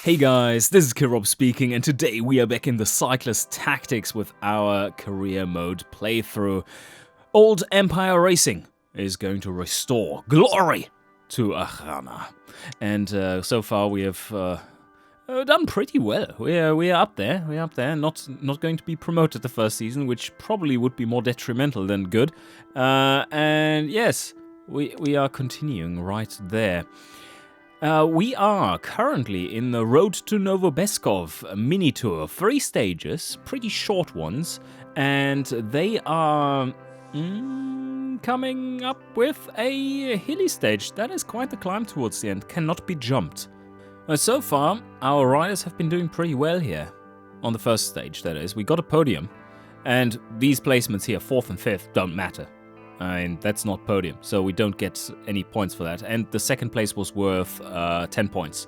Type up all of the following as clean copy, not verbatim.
Hey guys, this is Kirob speaking, and today we are back in the Cyclist Tactics with our career mode playthrough. Old Empire Racing is going to restore glory to Archanan. And so far we have done pretty well. We are up there. We're up there. Not going to be promoted the first season, which probably would be more detrimental than good. And yes, we are continuing right there. We are currently in the Road to Novobeskov mini tour, 3 stages, pretty short ones, and they are coming up with a hilly stage. That is quite the climb towards the end, cannot be jumped. So far, our riders have been doing pretty well here, on the first stage that is. We got a podium, and these placements here, 4th and 5th, don't matter. And that's not podium, so we don't get any points for that. And the second place was worth 10 points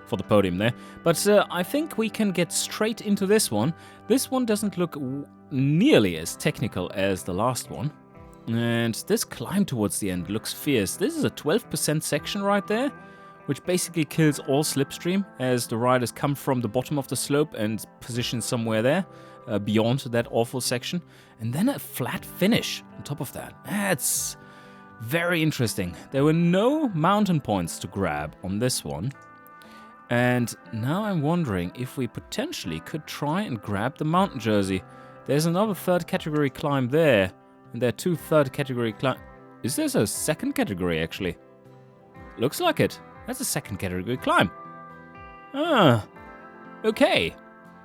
for the podium there. But I think we can get straight into this one. This one doesn't look nearly as technical as the last one. And this climb towards the end looks fierce. This is a 12% section right there, which basically kills all slipstream as the riders come from the bottom of the slope and position somewhere there. Beyond that awful section, and then a flat finish on top of that. That's very interesting. There were no mountain points to grab on this one, and now I'm wondering if we potentially could try and grab the mountain jersey. There's another 3rd category climb there, and there are 2 3rd category climb. Is this a 2nd category actually? Looks like it. That's a 2nd category climb. Okay.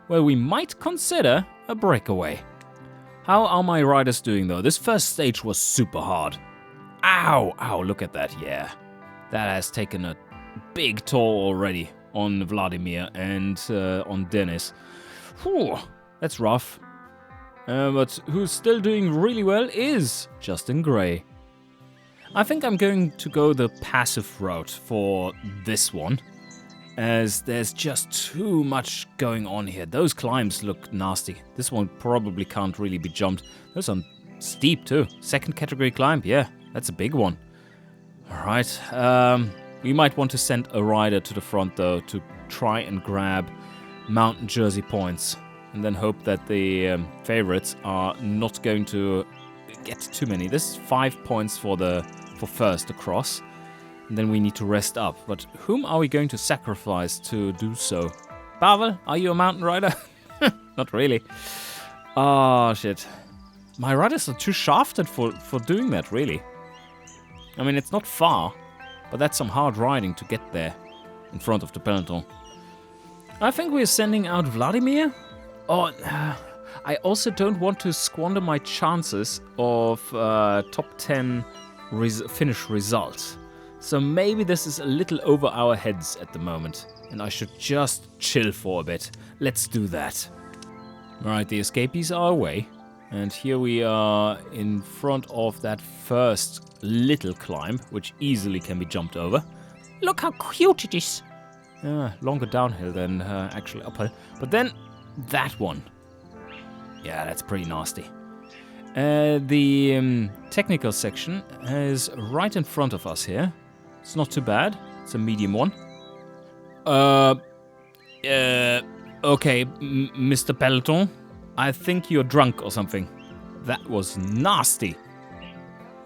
Well, we might consider a breakaway. How are my riders doing though? This first stage was super hard. Ow, look at that, yeah. That has taken a big toll already on Vladimir and on Dennis. Whew, that's rough. But who's still doing really well is Justin Gray. I think I'm going to go the passive route for this one, as there's just too much going on here. Those climbs look nasty. This one probably can't really be jumped. Those are steep too. 2nd category climb, yeah, that's a big one. Alright, we might want to send a rider to the front though to try and grab mountain jersey points, and then hope that the favorites are not going to get too many. This is 5 points for first across. And then we need to rest up. But whom are we going to sacrifice to do so? Pavel, are you a mountain rider? Not really. Oh, shit. My riders are too shafted for doing that, really. I mean, it's not far, but that's some hard riding to get there in front of the peloton. I think we're sending out Vladimir. Oh, I also don't want to squander my chances of top 10 finish results. So maybe this is a little over our heads at the moment, and I should just chill for a bit. Let's do that. Alright, the escapees are away, and here we are in front of that first little climb, which easily can be jumped over. Look how cute it is! Longer downhill than actually uphill. But then, that one. Yeah, that's pretty nasty. The technical section is right in front of us here. It's not too bad. It's a medium one. Okay, Mr. Peloton. I think you're drunk or something. That was nasty.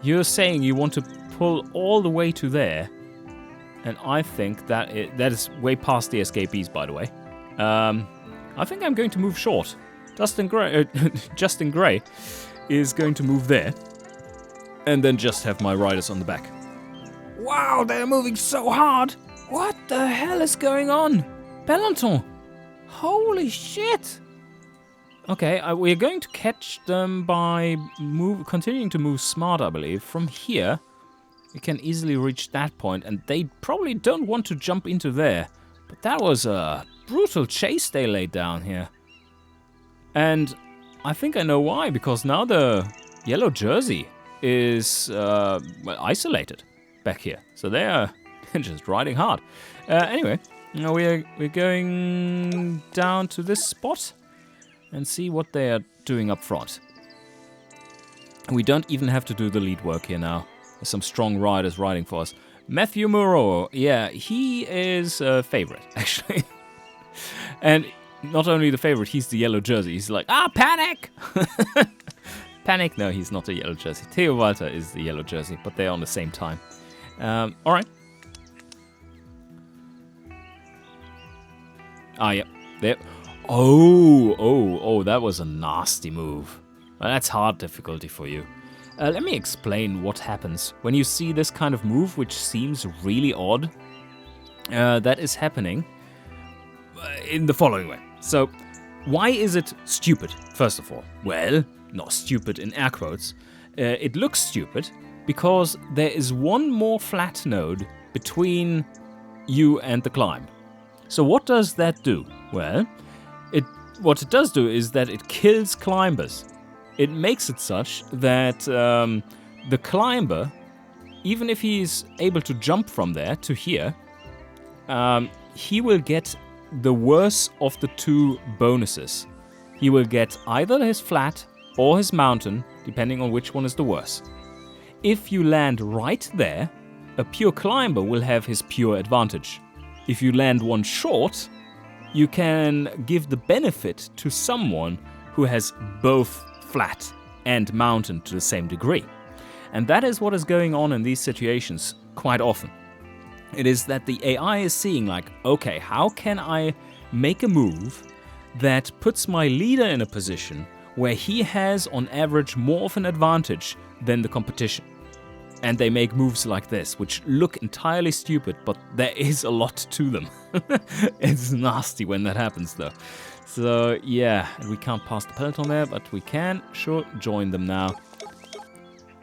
You're saying you want to pull all the way to there, and I think that is way past the escapees, by the way. I think I'm going to move short. Justin Gray is going to move there, and then just have my riders on the back. Wow, they're moving so hard! What the hell is going on? Peloton! Holy shit! Okay, we're going to catch them by continuing to move smart, I believe. From here, we can easily reach that point, and they probably don't want to jump into there. But that was a brutal chase they laid down here. And I think I know why, because now the yellow jersey is isolated back here. So they are just riding hard. Anyway, now we're going down to this spot and see what they are doing up front. We don't even have to do the lead work here now. There's some strong riders riding for us. Matthew Moreau, yeah, he is a favorite, actually. And not only the favorite, he's the yellow jersey. He's like, panic! Panic? No, he's not a yellow jersey. Theo Walter is the yellow jersey, but they're on the same time. Alright. Yep. There. Oh, that was a nasty move. Well, that's hard difficulty for you. Let me explain what happens when you see this kind of move, which seems really odd. That is happening in the following way. So, why is it stupid, first of all? Well, not stupid in air quotes. It looks stupid because there is one more flat node between you and the climb. So what does that do? Well, what it does do is that it kills climbers. It makes it such that the climber, even if he's able to jump from there to here, he will get the worst of the two bonuses. He will get either his flat or his mountain, depending on which one is the worst. If you land right there, a pure climber will have his pure advantage. If you land one short, you can give the benefit to someone who has both flat and mountain to the same degree. And that is what is going on in these situations quite often. It is that the AI is seeing like, okay, how can I make a move that puts my leader in a position where he has on average more of an advantage than the competition. And they make moves like this, which look entirely stupid, but there is a lot to them. It's nasty when that happens though. So yeah, we can't pass the peloton there, but we can sure join them now.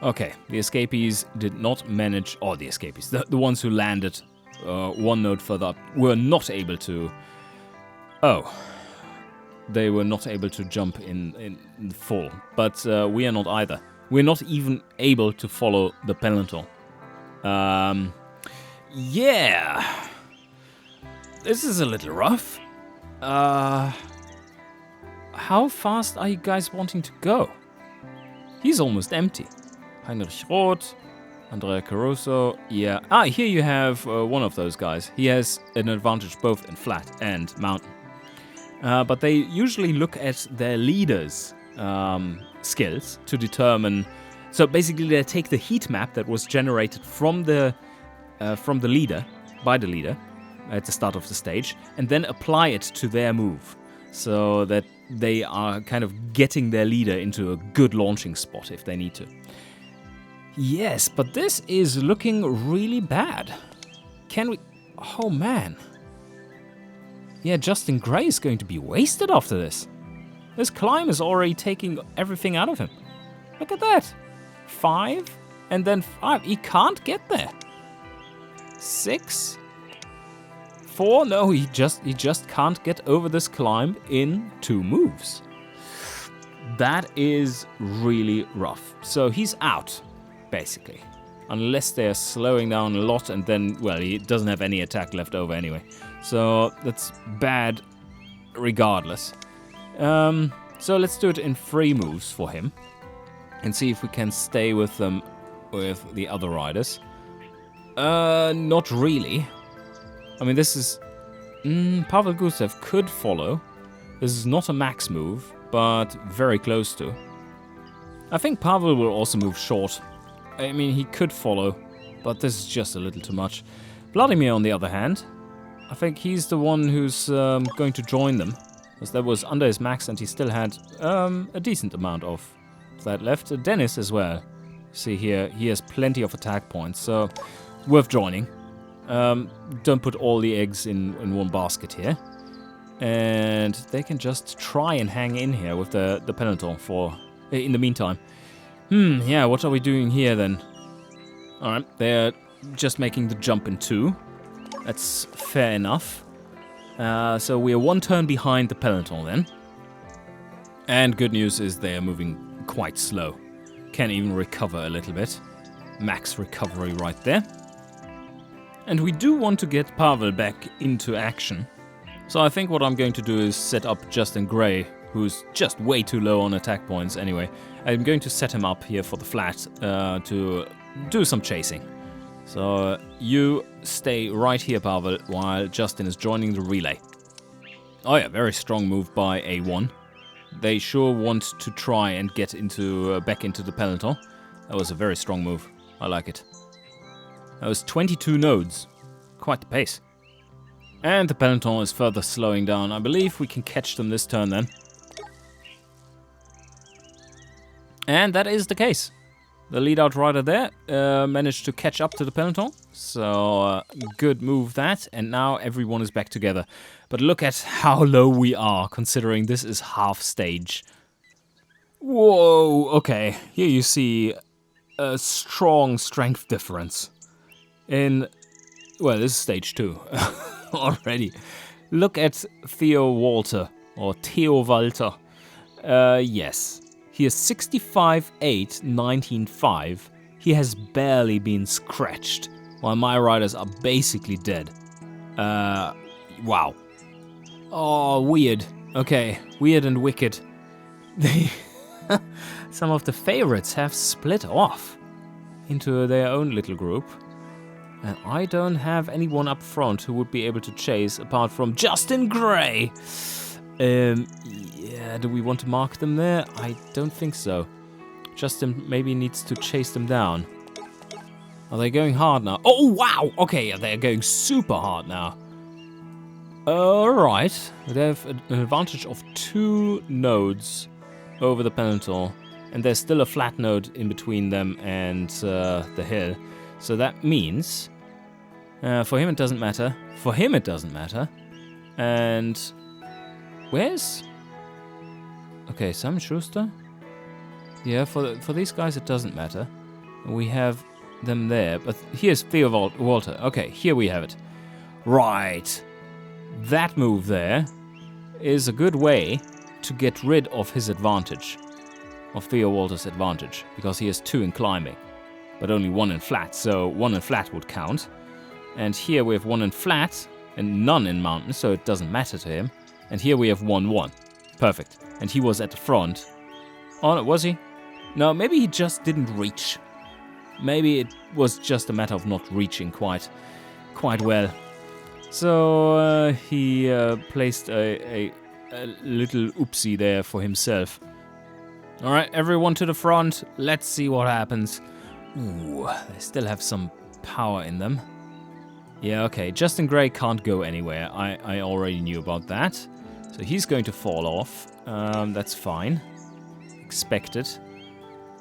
Okay, the escapees did not manage, or the escapees, the ones who landed one node further up were not able to, they were not able to jump in full, but we are not either. We're not even able to follow the peloton. Yeah. This is a little rough. How fast are you guys wanting to go? He's almost empty. Heinrich Roth, Andrea Caruso, yeah. Here you have one of those guys. He has an advantage both in flat and mountain. But they usually look at their leaders' skills to determine. So basically, they take the heat map that was generated from the leader, by the leader, at the start of the stage, and then apply it to their move, so that they are kind of getting their leader into a good launching spot if they need to. Yes, but this is looking really bad. Can we? Oh man. Yeah, Justin Gray is going to be wasted after this. This climb is already taking everything out of him. Look at that. 5, and then 5. He can't get there. 6, 4. No, he just can't get over this climb in 2 moves. That is really rough. So he's out, basically. Unless they're slowing down a lot, and then, well, he doesn't have any attack left over anyway. So that's bad regardless. So let's do it in 3 moves for him. And see if we can stay with them, with the other riders. Not really. I mean, this is... Pavel Gusev could follow. This is not a max move, but very close to. I think Pavel will also move short. I mean, he could follow, but this is just a little too much. Vladimir, on the other hand, I think he's the one who's going to join them. Because that was under his max and he still had a decent amount of that left. Dennis as well. See here, he has plenty of attack points, so worth joining. Don't put all the eggs in one basket here. And they can just try and hang in here with the peloton for in the meantime. Yeah, what are we doing here then? Alright, they're just making the jump in 2. That's fair enough. So we are 1 turn behind the peloton then. And good news is they are moving quite slow. Can even recover a little bit. Max recovery right there. And we do want to get Pavel back into action. So I think what I'm going to do is set up Justin Gray, who's just way too low on attack points anyway. I'm going to set him up here for the flat to do some chasing. So you stay right here, Pavel, while Justin is joining the relay. Oh yeah, very strong move by A1. They sure want to try and get into back into the peloton. That was a very strong move. I like it. That was 22 nodes. Quite the pace. And the peloton is further slowing down. I believe we can catch them this turn then. And that is the case. The lead-out rider there managed to catch up to the peloton. So, good move that. And now everyone is back together. But look at how low we are, considering this is half stage. Whoa, okay. Here you see a strong strength difference. Well, this is stage 2 already. Look at Theo Walter, or Theo Walter. Yes. He is 65.8, 19.5. He has barely been scratched, while my riders are basically dead. Wow. Oh, weird. Okay, weird and wicked. Some of the favorites have split off into their own little group. And I don't have anyone up front who would be able to chase apart from Justin Gray. Yeah, do we want to mark them there? I don't think so. Justin maybe needs to chase them down. Are they going hard now? Oh, wow! Okay, they're going super hard now. Alright. They have an advantage of 2 nodes over the peloton. And there's still a flat node in between them and the hill. So that means... for him it doesn't matter. For him it doesn't matter. And... where's... okay, Sam Schuster? Yeah, for these guys it doesn't matter. We have them there. But here's Theo Walter. Okay, here we have it. Right. That move there is a good way to get rid of his advantage. Of Theo Walter's advantage. Because he has 2 in climbing. But only 1 in flat, so 1 in flat would count. And here we have 1 in flat and none in mountain, so it doesn't matter to him. And here we have 1-1. Perfect. And he was at the front. Oh, no, was he? No, maybe he just didn't reach. Maybe it was just a matter of not reaching quite well. So he placed a little oopsie there for himself. All right, everyone to the front. Let's see what happens. Ooh, they still have some power in them. Yeah, okay. Justin Gray can't go anywhere. I already knew about that. So he's going to fall off. That's fine. Expected.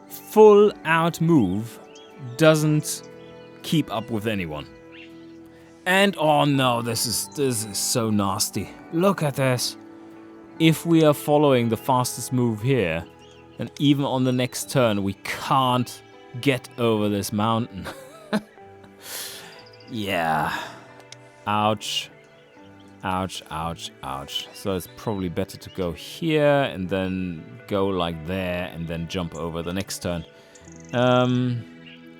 Full out move doesn't keep up with anyone. And oh no, this is so nasty. Look at this. If we are following the fastest move here, then even on the next turn we can't get over this mountain. Yeah. Ouch. Ouch, ouch, ouch. So it's probably better to go here and then go like there and then jump over the next turn.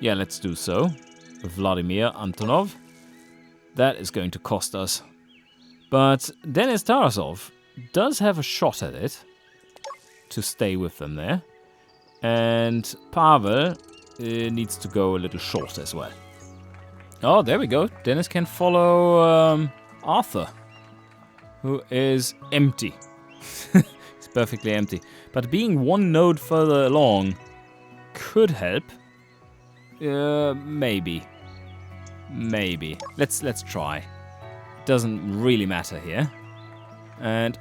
Yeah, let's do so. Vladimir Antonov. That is going to cost us. But Denis Tarasov does have a shot at it to stay with them there. And Pavel needs to go a little short as well. Oh, there we go. Dennis can follow Arthur, who is empty. He's perfectly empty. But being 1 node further along could help. Maybe. Maybe. Let's try. Doesn't really matter here. And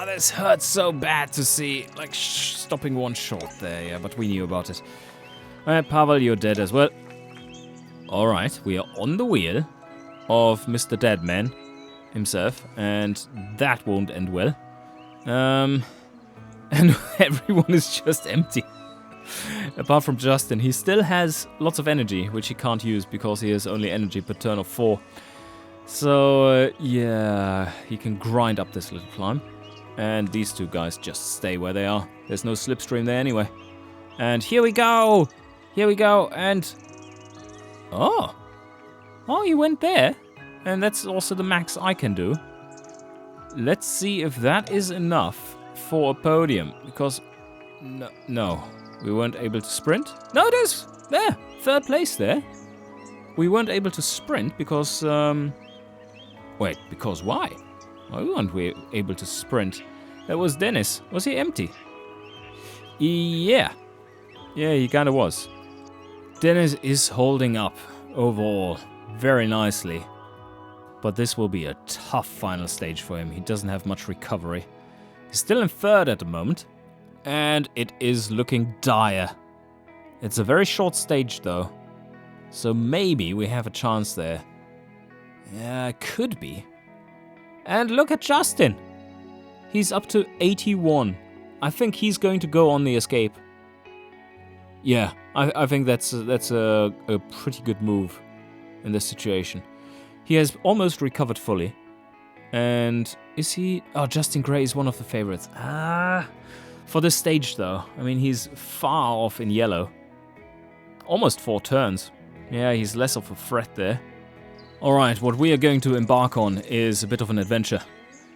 this hurts so bad to see. Like stopping 1 short there. Yeah, but we knew about it. Alright, Pavel, you're dead as well. Alright, we are on the wheel of Mr. Deadman himself, and that won't end well. And everyone is just empty. Apart from Justin, he still has lots of energy, which he can't use because he has only energy per turn of 4. So, yeah, he can grind up this little climb. And these 2 guys just stay where they are. There's no slipstream there anyway. And here we go! Here we go, and... Oh, he went there. And that's also the max I can do. Let's see if that is enough for a podium. Because, no, we weren't able to sprint. No, it is. There, 3rd place there. We weren't able to sprint because, wait, because why? Why weren't we able to sprint? That was Dennis. Was he empty? Yeah. Yeah, he kind of was. Dennis is holding up overall very nicely. But this will be a tough final stage for him. He doesn't have much recovery. He's still in third at the moment. And it is looking dire. It's a very short stage though. So maybe we have a chance there. Yeah, could be. And look at Justin. He's up to 81. I think he's going to go on the escape. Yeah, I think that's a pretty good move in this situation. He has almost recovered fully. And is he... Oh, Justin Gray is one of the favorites. For this stage though. I mean, he's far off in yellow. Almost 4 turns. Yeah, he's less of a threat there. Alright, what we are going to embark on is a bit of an adventure.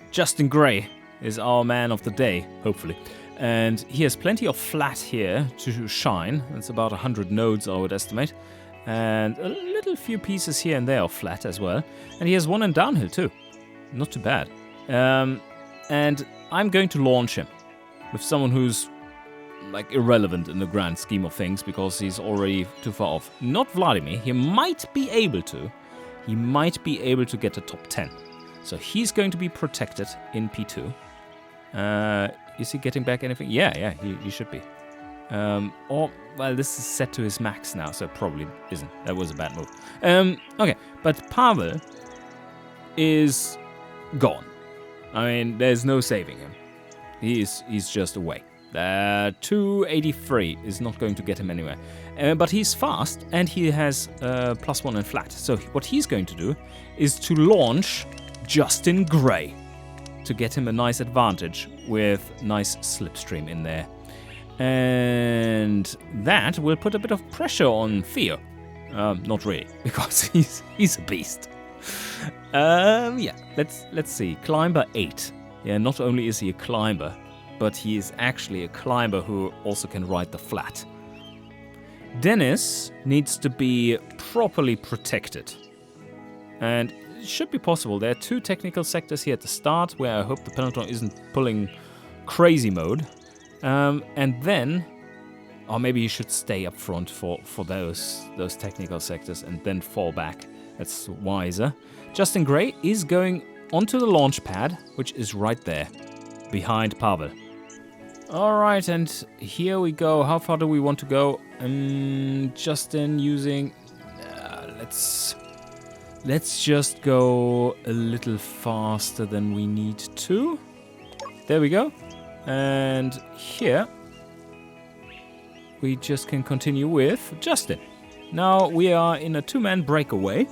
Justin Gray is our man of the day, hopefully. And he has plenty of flat here to shine. That's about 100 nodes, I would estimate. And a little few pieces here and there of flat as well. And he has one in downhill too. Not too bad. And I'm going to launch him with someone who's like irrelevant in the grand scheme of things because he's already too far off. Not Vladimir. He might be able to. He might be able to get a top 10. So he's going to be protected in P2. Is he getting back anything? Yeah, he should be. Well, this is set to his max now, so it probably isn't. That was a bad move. Okay, but Pavel is gone. I mean, there's no saving him. He's just away. 283 is not going to get him anywhere. But he's fast, and he has +1 in flat. So what he's going to do is to launch Justin Gray to get him a nice advantage with nice slipstream in there. And that will put a bit of pressure on Theo. Not really, because he's a beast. Yeah, let's see. Climber 8. Yeah, not only is he a climber, but he is actually a climber who also can ride the flat. Dennis needs to be properly protected. And it should be possible. There are 2 technical sectors here at the start where I hope the peloton isn't pulling crazy mode. And then, or maybe you should stay up front for those technical sectors and then fall back. That's wiser. Justin Gray is going onto the launch pad, which is right there, behind Pavel. Alright, and here we go. How far do we want to go? Justin using... Let's just go a little faster than we need to. There we go. And here we just can continue with Justin. Now we are in a 2-man breakaway.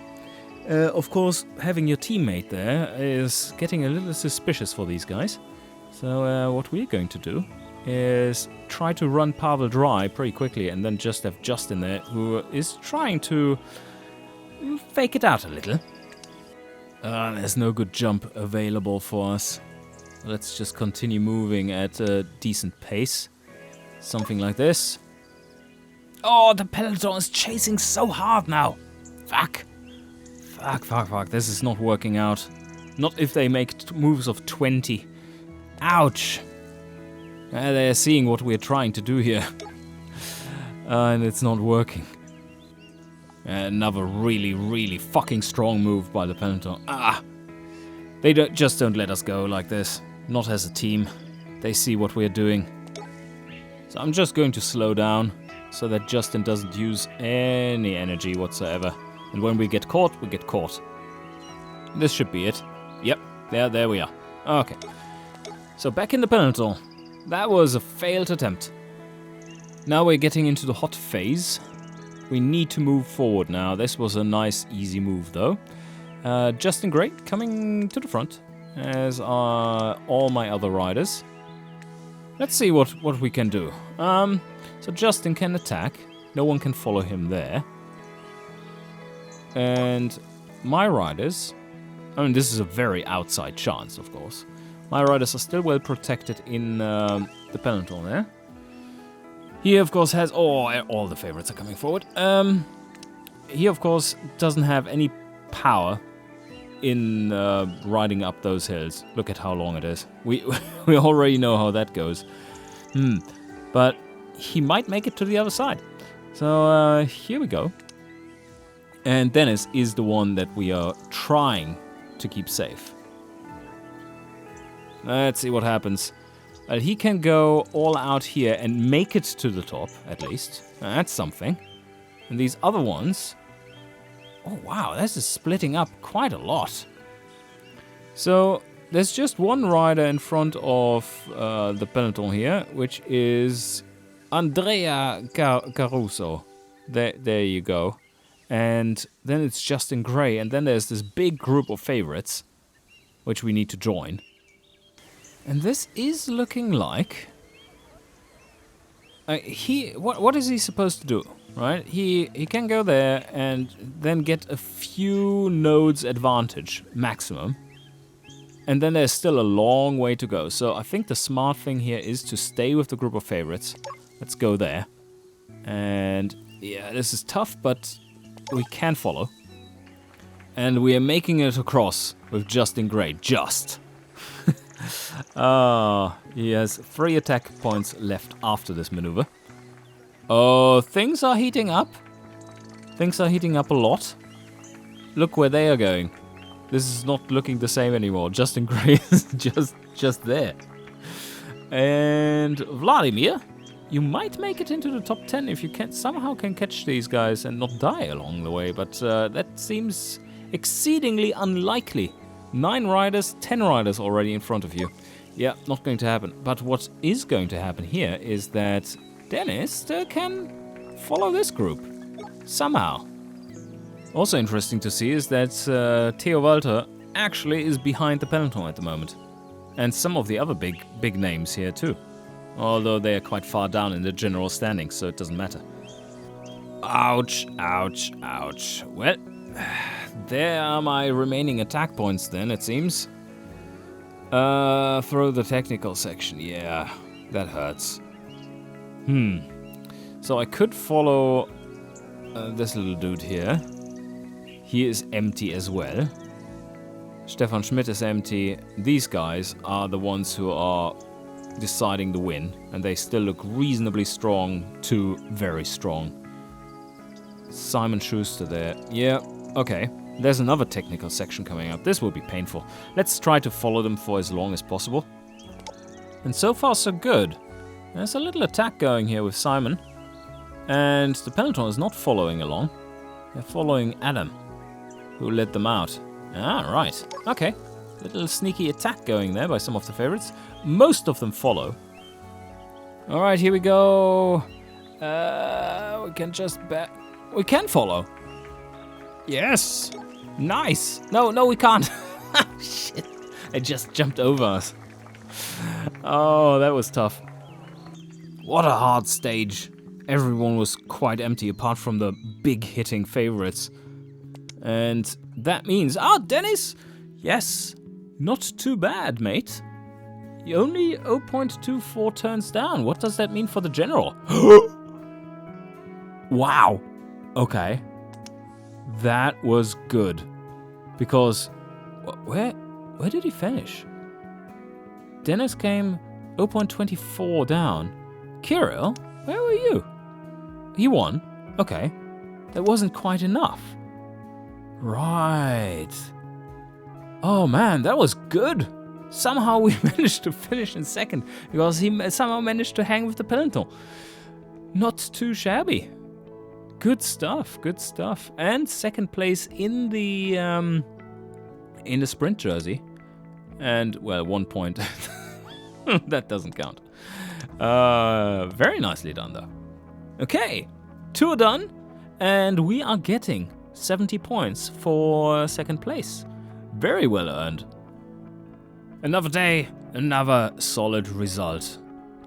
Of course, having your teammate there is getting a little suspicious for these guys. So what we're going to do is try to run Pavel dry pretty quickly and then just have Justin there, who is trying to fake it out a little. There's no good jump available for us. Let's just continue moving at a decent pace. Something like this. Oh, the peloton is chasing so hard now. Fuck. This is not working out. Not if they make moves of 20. Ouch. They're seeing what we're trying to do here. And it's not working. Another really fucking strong move by the peloton. They just don't let us go like this. Not as a team. They see what we're doing. So I'm just going to slow down so that Justin doesn't use any energy whatsoever. And when we get caught, we get caught. This should be it. Yep, there we are. Okay. So back in the peloton. That was a failed attempt. Now we're getting into the hot phase. We need to move forward now. This was a nice, easy move, though. Justin Gray coming to the front, as are all my other riders. Let's see what we can do. So Justin can attack. No one can follow him there. And my riders... I mean, this is a very outside chance, of course. My riders are still well protected in the peloton there. He, of course, has... Oh, all the favorites are coming forward. He, of course, doesn't have any power in riding up those hills. Look at how long it is. We already know how that goes. But he might make it to the other side. So here we go. And Dennis is the one that we are trying to keep safe. Let's see what happens. He can go all out here and make it to the top, at least. That's something. And these other ones... Oh, wow, this is splitting up quite a lot. So, there's just one rider in front of the peloton here, which is Andrea Caruso. There you go. And then it's Justin Gray, and then there's this big group of favorites, which we need to join. And this is looking like... What is he supposed to do, right? He can go there and then get a few nodes advantage, maximum. And then there's still a long way to go. So I think the smart thing here is to stay with the group of favorites. Let's go there. And yeah, this is tough, but we can follow. And we are making it across with Justin Gray. Just. He has 3 attack points left after this maneuver. Oh, things are heating up. Things are heating up a lot. Look where they are going. This is not looking the same anymore. Justin Gray is just there. And Vladimir, you might make it into the top 10 if you somehow can catch these guys and not die along the way. But that seems exceedingly unlikely. 9 riders, 10 riders already in front of you. Yeah, not going to happen. But what is going to happen here is that Dennis can follow this group. Somehow. Also interesting to see is that Theo Walter actually is behind the peloton at the moment. And some of the other big names here too. Although they are quite far down in the general standings, so it doesn't matter. Ouch, ouch, ouch. Well... There are my remaining attack points then, it seems. Through the technical section, yeah, that hurts. So I could follow this little dude here. He is empty as well. Stefan Schmidt is empty. These guys are the ones who are deciding the win, and they still look reasonably strong to very strong. Simon Schuster there. Yeah, okay. There's another technical section coming up. This will be painful. Let's try to follow them for as long as possible. And so far, so good. There's a little attack going here with Simon. And the peloton is not following along. They're following Adam, who led them out. Ah, right. Okay. Little sneaky attack going there by some of the favorites. Most of them follow. Alright, here we go. We can just we can follow. Yes! Nice! No, we can't. Shit. It just jumped over us. Oh, that was tough. What a hard stage. Everyone was quite empty apart from the big hitting favorites. And that means... Ah, Dennis! Yes. Not too bad, mate. Only 0.24 turns down. What does that mean for the general? Wow. Okay. That was good. Because... Where did he finish? Dennis came 0.24 down. Kirill, where were you? He won. Okay. That wasn't quite enough. Right. Oh man, that was good. Somehow we managed to finish in second because he somehow managed to hang with the peloton. Not too shabby. Good stuff, good stuff. And second place in the sprint jersey. And, well, 1 point. That doesn't count. Very nicely done, though. Okay, tour done. And we are getting 70 points for second place. Very well earned. Another day, another solid result.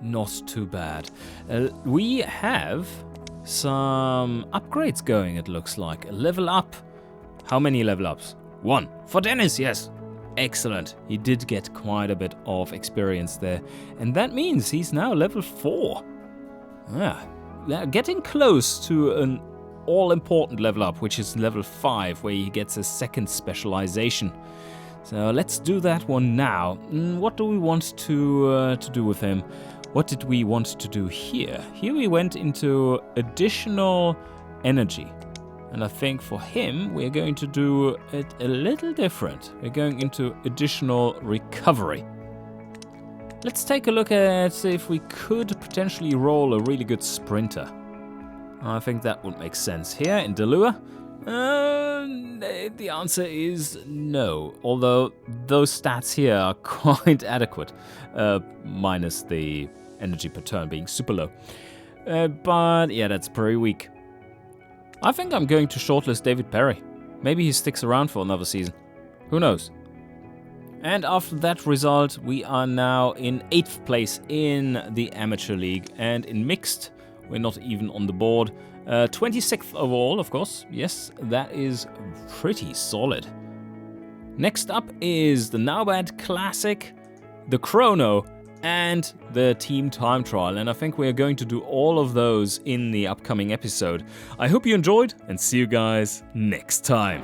Not too bad. We have some upgrades going, it looks like. A level up. How many level ups? 1. For Dennis, yes. Excellent. He did get quite a bit of experience there. And that means he's now level 4. Yeah. Getting close to an all-important level up, which is level 5, where he gets a second specialization. So let's do that one now. What do we want to do with him? What did we want to do here? Here we went into additional energy. And I think for him, we're going to do it a little different. We're going into additional recovery. Let's take a look at if we could potentially roll a really good sprinter. I think that would make sense here in Delua. The answer is no, although those stats here are quite adequate, minus the energy per turn being super low. But yeah, that's pretty weak. I think I'm going to shortlist David Perry. Maybe he sticks around for another season. Who knows? And after that result, we are now in 8th place in the Amateur League. And in Mixed, we're not even on the board. 26th overall, of course. Yes, that is pretty solid. Next up is the Naubad Classic, the Chrono, and the Team Time Trial. And I think we're going to do all of those in the upcoming episode. I hope you enjoyed, and see you guys next time.